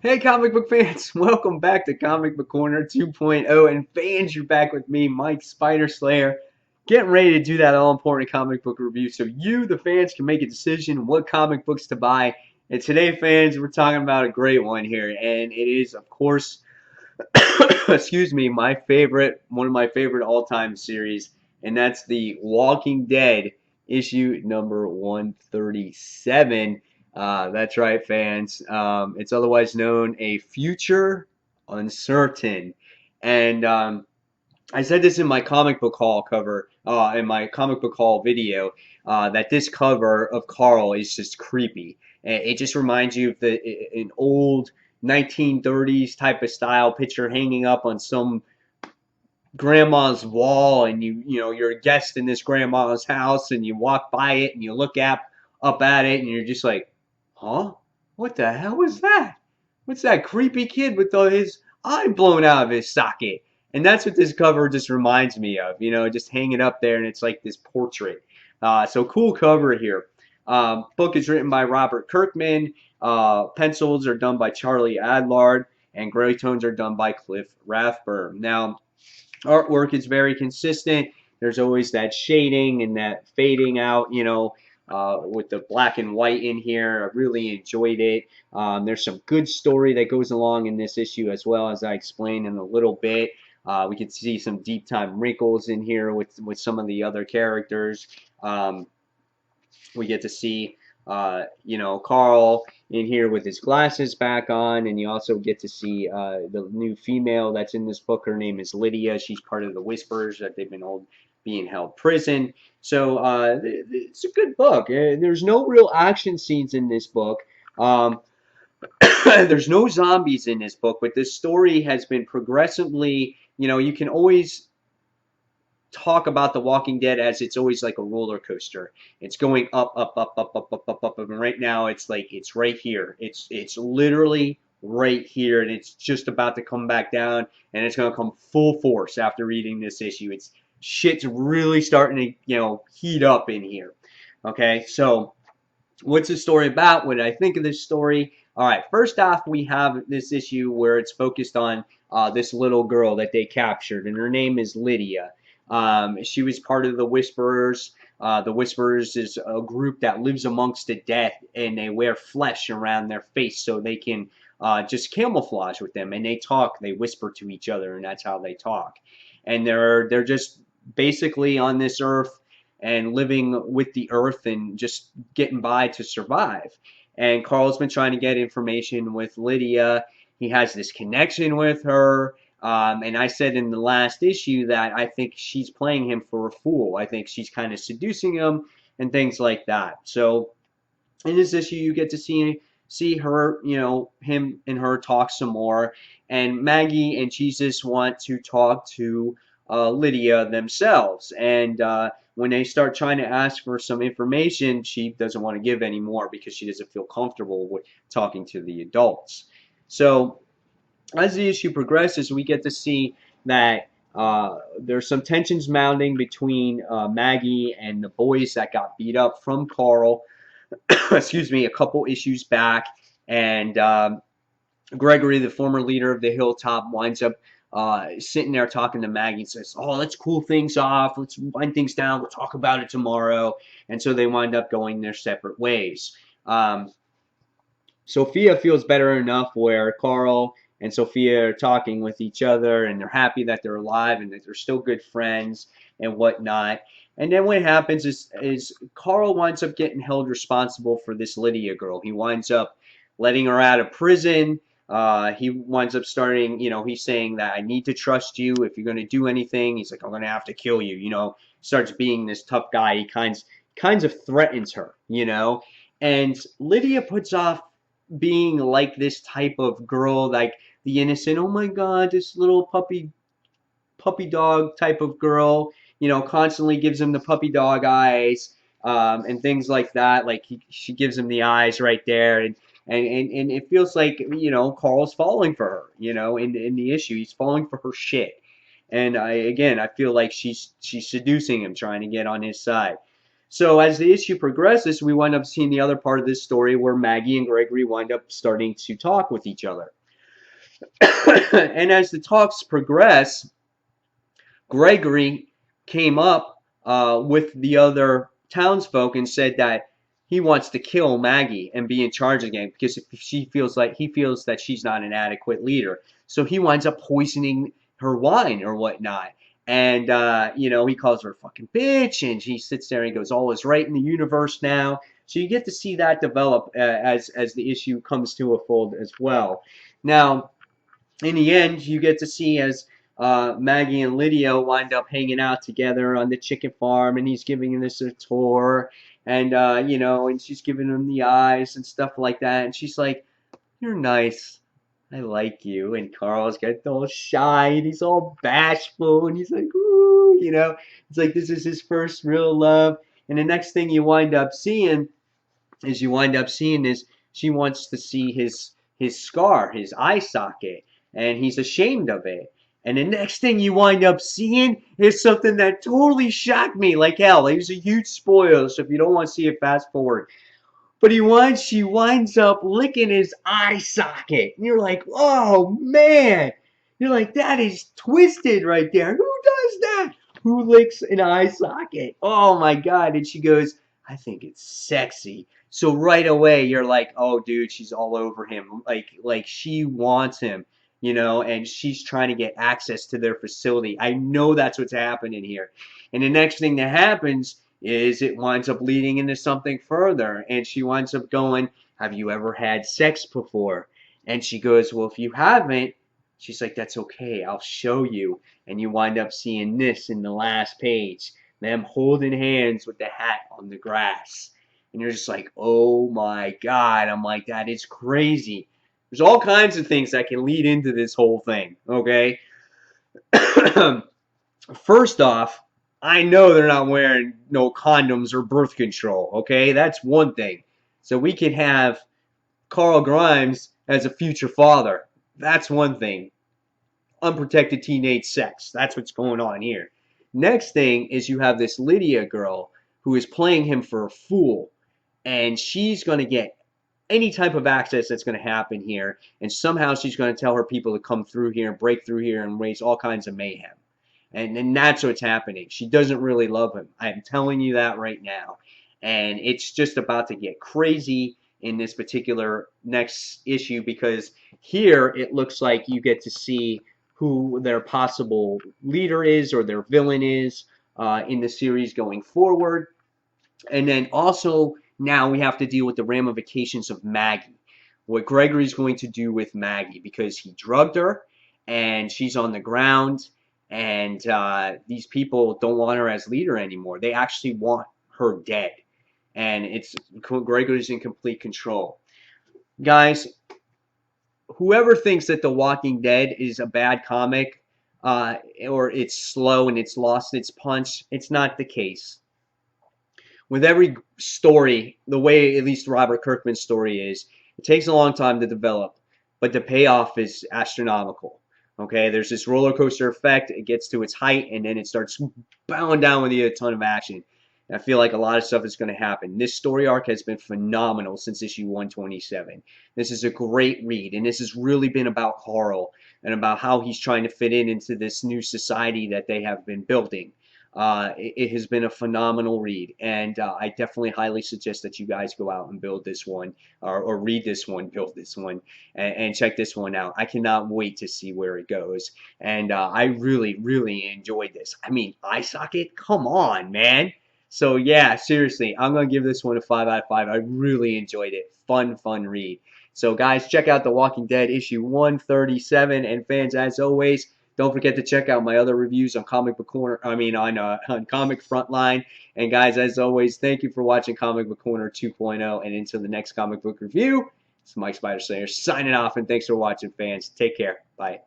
Hey, comic book fans! Welcome back to Comic Book Corner 2.0. And fans, you're back with me, Mike Spider Slayer, getting ready to do that all important comic book review so you, the fans, can make a decision what comic books to buy. And today, fans, we're talking about a great one here. And it is, of course, excuse me, one of my favorite all time series. And that's The Walking Dead, issue number 137. That's right, fans. It's otherwise known a future uncertain. And I said this in my comic book haul cover, in my comic book haul video, that this cover of Carl is just creepy. It just reminds you of an old 1930s type of style picture hanging up on some grandma's wall, and you're a guest in this grandma's house, and you walk by it and you look up at it, and you're just like, huh? What the hell was that? What's that creepy kid with his eye blown out of his socket? And that's what this cover just reminds me of, just hanging up there, and it's like this portrait. So cool cover here. Book is written by Robert Kirkman. Pencils are done by Charlie Adlard, and gray tones are done by Cliff Rathburn. Now, artwork is very consistent. There's always that shading and that fading out, with the black and white in here. I really enjoyed it. There's some good story that goes along in this issue as well, as I explained in a little bit. We can see some deep time wrinkles in here with some of the other characters. We get to see, Carl in here with his glasses back on, and you also get to see the new female that's in this book. Her name is Lydia. She's part of the Whisperers that they've been being held prison. So it's a good book. There's no real action scenes in this book. There's no zombies in this book, but this story has been progressively, you can always talk about The Walking Dead as it's always like a roller coaster. It's going up, up, up, up, up, up, up, up, and right now it's like it's right here. It's literally right here, and it's just about to come back down, and it's gonna come full force after reading this issue. It's shit's really starting to heat up in here. Okay, so what's the story about? What did I think of this story? All right, first off, we have this issue where it's focused on this little girl that they captured, and her name is Lydia. She was part of the Whisperers. The Whisperers is a group that lives amongst the dead, and they wear flesh around their face so they can just camouflage with them. And they talk, they whisper to each other, and that's how they talk. And they're just basically on this earth and living with the earth and just getting by to survive. And Carl's been trying to get information with Lydia. He has this connection with her. And I said in the last issue that I think she's playing him for a fool. I think she's kind of seducing him and things like that. So in this issue, you get to see her, him and her talk some more. And Maggie and Jesus want to talk to Lydia themselves. And when they start trying to ask for some information, she doesn't want to give any more because she doesn't feel comfortable with talking to the adults. So as the issue progresses, we get to see that there's some tensions mounting between Maggie and the boys that got beat up from Carl, excuse me, a couple issues back. And Gregory, the former leader of the Hilltop, winds up sitting there talking to Maggie and says, oh, let's cool things off. Let's wind things down. We'll talk about it tomorrow. And so they wind up going their separate ways. Sophia feels better enough where Carl and Sophia are talking with each other, and they're happy that they're alive and that they're still good friends and whatnot. And then what happens is Carl winds up getting held responsible for this Lydia girl. He winds up letting her out of prison. He winds up starting, he's saying that I need to trust you. If you're going to do anything, he's like, I'm going to have to kill you. Starts being this tough guy. He kinds of threatens her, and Lydia puts off being like this type of girl, like the innocent, oh my god, this little puppy dog type of girl, constantly gives him the puppy dog eyes, and things like that. Like she gives him the eyes right there, and it feels like Carl's falling for her, in the issue he's falling for her shit. And I feel like she's seducing him, trying to get on his side. So as the issue progresses, we wind up seeing the other part of this story where Maggie and Gregory wind up starting to talk with each other. And as the talks progress, Gregory came up with the other townsfolk and said that he wants to kill Maggie and be in charge again because he feels that she's not an adequate leader. So he winds up poisoning her wine or whatnot. And he calls her a fucking bitch, and she sits there and goes, "All is right in the universe now." So you get to see that develop as the issue comes to a fold as well. Now, in the end, you get to see as Maggie and Lydia wind up hanging out together on the chicken farm, and he's giving this a tour, and and she's giving him the eyes and stuff like that, and she's like, "You're nice. I like you." And Carl's got all shy, and he's all bashful, and he's like, "Ooh," it's like this is his first real love. And the next thing you wind up seeing is she wants to see his scar, his eye socket, and he's ashamed of it. And the next thing you wind up seeing is something that totally shocked me like hell. It was a huge spoiler, so if you don't want to see it, fast forward. But she winds up licking his eye socket. And you're like, oh man. You're like, that is twisted right there. Who does that? Who licks an eye socket? Oh my God. And she goes, I think it's sexy. So right away you're like, oh dude, she's all over him. Like she wants him, and she's trying to get access to their facility. I know that's what's happening here. And the next thing that happens is it winds up leading into something further, and she winds up going, have you ever had sex before? And she goes, well, if you haven't, she's like, that's okay, I'll show you. And you wind up seeing this in the last page, them holding hands with the hat on the grass. And you're just like, oh my God. I'm like, that is crazy. There's all kinds of things that can lead into this whole thing, okay? First off, I know they're not wearing no condoms or birth control, okay? That's one thing. So we could have Carl Grimes as a future father. That's one thing. Unprotected teenage sex. That's what's going on here. Next thing is you have this Lydia girl who is playing him for a fool, and she's going to get any type of access that's going to happen here, and somehow she's going to tell her people to come through here and break through here and raise all kinds of mayhem. And that's what's happening. She doesn't really love him. I'm telling you that right now. And it's just about to get crazy in this particular next issue because here it looks like you get to see who their possible leader is or their villain is in the series going forward. And then also now we have to deal with the ramifications of Maggie. What Gregory's going to do with Maggie because he drugged her and she's on the ground and these people don't want her as leader anymore. They actually want her dead. And it's Gregory's in complete control. Guys, whoever thinks that The Walking Dead is a bad comic or it's slow and it's lost its punch, it's not the case. With every story, the way at least Robert Kirkman's story is, it takes a long time to develop, but the payoff is astronomical. Okay, there's this roller coaster effect. It gets to its height, and then it starts bowing down with a ton of action. And I feel like a lot of stuff is going to happen. This story arc has been phenomenal since issue 127. This is a great read, and this has really been about Carl and about how he's trying to fit into this new society that they have been building. It has been a phenomenal read, and I definitely highly suggest that you guys go out and build this one, or read this one, build this one, and check this one out. I cannot wait to see where it goes, and I really, really enjoyed this. I mean, eye socket, come on, man. So yeah, seriously, I'm gonna give this one a 5 out of 5. I really enjoyed it. Fun read. So guys, check out The Walking Dead issue 137, and fans, as always, don't forget to check out my other reviews on Comic Book Corner. On Comic Frontline. And guys, as always, thank you for watching Comic Book Corner 2.0. And until the next comic book review, it's Mike Spider Slayer signing off. And thanks for watching, fans. Take care. Bye.